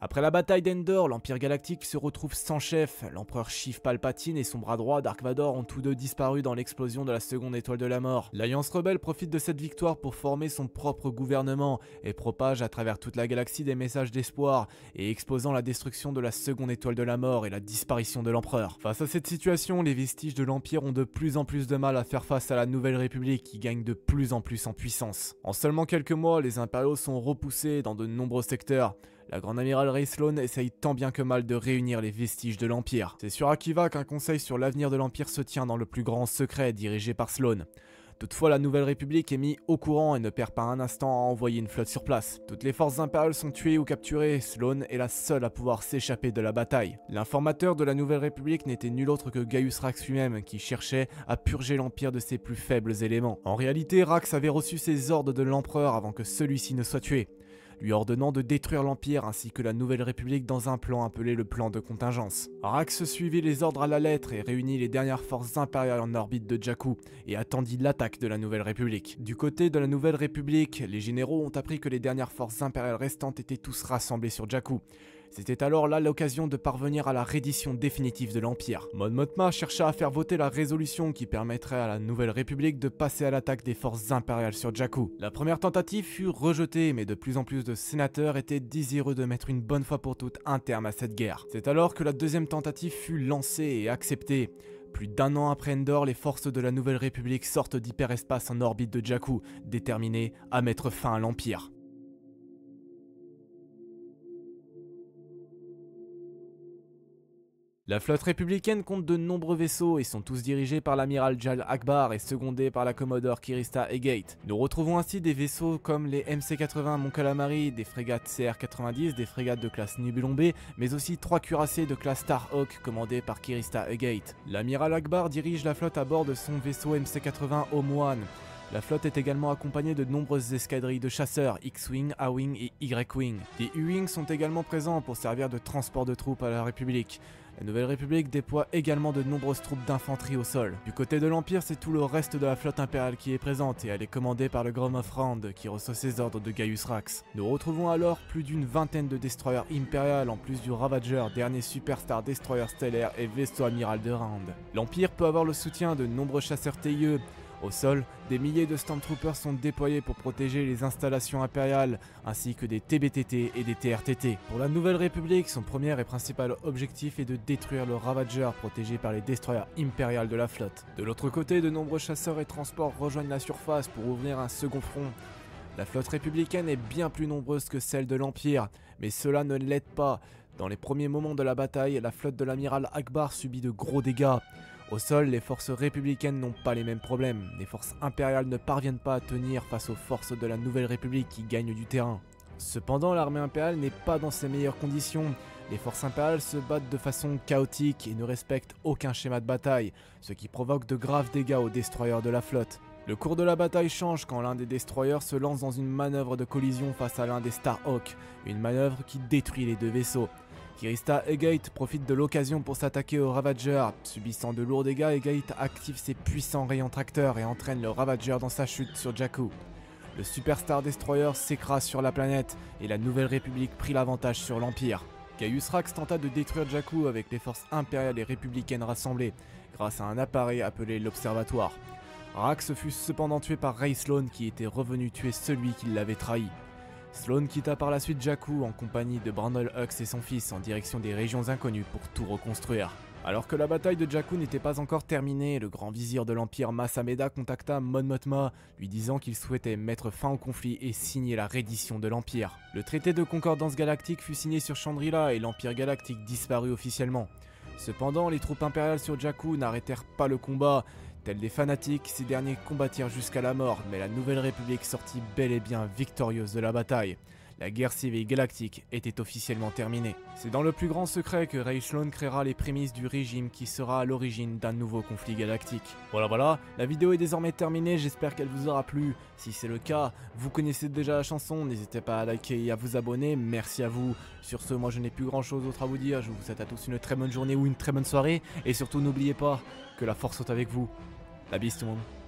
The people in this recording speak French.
Après la bataille d'Endor, l'Empire Galactique se retrouve sans chef. L'empereur Sheev Palpatine et son bras droit Dark Vador ont tous deux disparu dans l'explosion de la seconde étoile de la mort. L'Alliance rebelle profite de cette victoire pour former son propre gouvernement et propage à travers toute la galaxie des messages d'espoir et exposant la destruction de la seconde étoile de la mort et la disparition de l'empereur. Face à cette situation, les vestiges de l'Empire ont de plus en plus de mal à faire face à la Nouvelle République qui gagne de plus en plus en puissance. En seulement quelques mois, les impériaux sont repoussés dans de nombreux secteurs. La grande amirale Rey Sloane essaye tant bien que mal de réunir les vestiges de l'Empire. C'est sur Akiva qu'un conseil sur l'avenir de l'Empire se tient dans le plus grand secret dirigé par Sloane. Toutefois, la Nouvelle République est mise au courant et ne perd pas un instant à envoyer une flotte sur place. Toutes les forces impériales sont tuées ou capturées, Sloane est la seule à pouvoir s'échapper de la bataille. L'informateur de la Nouvelle République n'était nul autre que Gaius Rax lui-même, qui cherchait à purger l'Empire de ses plus faibles éléments. En réalité, Rax avait reçu ses ordres de l'Empereur avant que celui-ci ne soit tué, lui ordonnant de détruire l'Empire ainsi que la Nouvelle République dans un plan appelé le plan de contingence. Rax suivit les ordres à la lettre et réunit les dernières forces impériales en orbite de Jakku et attendit l'attaque de la Nouvelle République. Du côté de la Nouvelle République, les généraux ont appris que les dernières forces impériales restantes étaient tous rassemblées sur Jakku. C'était alors là l'occasion de parvenir à la reddition définitive de l'Empire. Mon Mothma chercha à faire voter la résolution qui permettrait à la Nouvelle République de passer à l'attaque des forces impériales sur Jakku. La première tentative fut rejetée, mais de plus en plus de sénateurs étaient désireux de mettre une bonne fois pour toutes un terme à cette guerre. C'est alors que la deuxième tentative fut lancée et acceptée. Plus d'un an après Endor, les forces de la Nouvelle République sortent d'hyperespace en orbite de Jakku, déterminées à mettre fin à l'Empire. La flotte républicaine compte de nombreux vaisseaux et sont tous dirigés par l'amiral Jal Akbar et secondés par la commodore Kirista Egate. Nous retrouvons ainsi des vaisseaux comme les MC-80 Mon Calamari, des frégates CR-90, des frégates de classe Nibelon B, mais aussi 3 cuirassés de classe Starhawk commandés par Kirista Egate. L'amiral Akbar dirige la flotte à bord de son vaisseau MC-80 Home-1. La flotte est également accompagnée de nombreuses escadrilles de chasseurs, X-Wing, A-Wing et Y-Wing. Des U-Wing sont également présents pour servir de transport de troupes à la République. La Nouvelle République déploie également de nombreuses troupes d'infanterie au sol. Du côté de l'Empire, c'est tout le reste de la flotte impériale qui est présente et elle est commandée par le Grand Moff Rand qui reçoit ses ordres de Gaius Rax. Nous retrouvons alors plus d'une vingtaine de destroyers impériaux en plus du Ravager, dernier superstar destroyer stellaire et vaisseau amiral de Rand. L'Empire peut avoir le soutien de nombreux chasseurs TIE. Au sol, des milliers de Stormtroopers sont déployés pour protéger les installations impériales, ainsi que des TBTT et des TRTT. Pour la Nouvelle République, son premier et principal objectif est de détruire le Ravager protégé par les destroyers impériaux de la flotte. De l'autre côté, de nombreux chasseurs et transports rejoignent la surface pour ouvrir un second front. La flotte républicaine est bien plus nombreuse que celle de l'Empire, mais cela ne l'aide pas. Dans les premiers moments de la bataille, la flotte de l'amiral Akbar subit de gros dégâts. Au sol, les forces républicaines n'ont pas les mêmes problèmes. Les forces impériales ne parviennent pas à tenir face aux forces de la Nouvelle République qui gagnent du terrain. Cependant, l'armée impériale n'est pas dans ses meilleures conditions. Les forces impériales se battent de façon chaotique et ne respectent aucun schéma de bataille, ce qui provoque de graves dégâts aux destroyers de la flotte. Le cours de la bataille change quand l'un des destroyers se lance dans une manœuvre de collision face à l'un des Starhawk, une manœuvre qui détruit les deux vaisseaux. Kirista Egate profite de l'occasion pour s'attaquer au Ravager. Subissant de lourds dégâts, Egate active ses puissants rayons tracteurs et entraîne le Ravager dans sa chute sur Jakku. Le Superstar Destroyer s'écrase sur la planète et la Nouvelle République prit l'avantage sur l'Empire. Gaius Rax tenta de détruire Jakku avec les forces impériales et républicaines rassemblées, grâce à un appareil appelé l'Observatoire. Rax fut cependant tué par Rey Sloane qui était revenu tuer celui qui l'avait trahi. Sloane quitta par la suite Jakku en compagnie de Brandol Hux et son fils en direction des régions inconnues pour tout reconstruire. Alors que la bataille de Jakku n'était pas encore terminée, le grand vizir de l'Empire Mas Amedda contacta Mon Mothma, lui disant qu'il souhaitait mettre fin au conflit et signer la reddition de l'Empire. Le traité de concordance galactique fut signé sur Chandrila et l'Empire galactique disparut officiellement. Cependant, les troupes impériales sur Jakku n'arrêtèrent pas le combat. Tels des fanatiques, ces derniers combattirent jusqu'à la mort, mais la Nouvelle République sortit bel et bien victorieuse de la bataille. La guerre civile galactique était officiellement terminée. C'est dans le plus grand secret que Rey Sloane créera les prémices du régime qui sera à l'origine d'un nouveau conflit galactique. Voilà, la vidéo est désormais terminée, j'espère qu'elle vous aura plu. Si c'est le cas, vous connaissez déjà la chanson, n'hésitez pas à liker et à vous abonner, merci à vous. Sur ce, moi je n'ai plus grand chose d'autre à vous dire, je vous souhaite à tous une très bonne journée ou une très bonne soirée, et surtout n'oubliez pas que la force soit avec vous. La bise tout le monde.